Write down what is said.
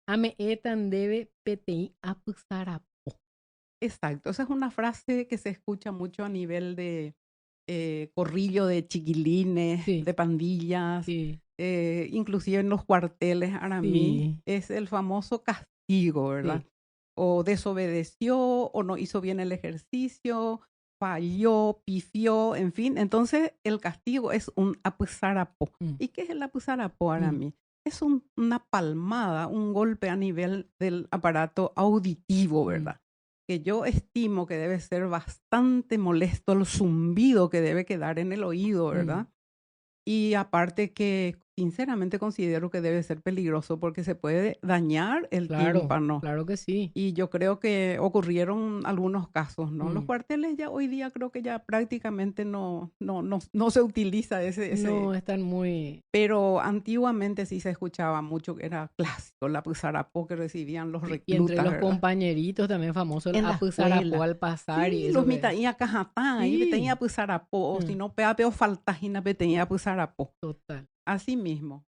Ame etan debe PTI apusarapo. Exacto, esa es una frase que se escucha mucho a nivel de corrillo de chiquilines, Sí, de pandillas, sí, inclusive en los cuarteles aramí, sí, es el famoso castigo, ¿verdad? sí. O desobedeció, o no hizo bien el ejercicio, falló, pifió, en fin. Entonces, el castigo es un apusarapo. Mm, ¿Y qué es el apusarapo mm, aramí? Es una palmada, un golpe a nivel del aparato auditivo, mm. ¿verdad? Que yo estimo que debe ser bastante molesto el zumbido que debe quedar en el oído, Mm, ¿verdad? Y aparte que sinceramente considero que debe ser peligroso porque se puede dañar el claro, tímpano. claro que sí. Y yo creo que ocurrieron algunos casos, ¿no? Los Mm. cuarteles ya hoy día creo que ya prácticamente no se utiliza ese, No están muy... pero antiguamente sí se escuchaba mucho que era clásico, la pusarapo que recibían los Y entre reclutas, los ¿verdad? compañeritos también famoso el En la apuzarapo escuela. al pasar y Sí, eso los que... mitaía cajatá, y Sí, betenía pusarapo, o si mm, no, pea peo faltajina betenía pusarapo. total. Así mismo.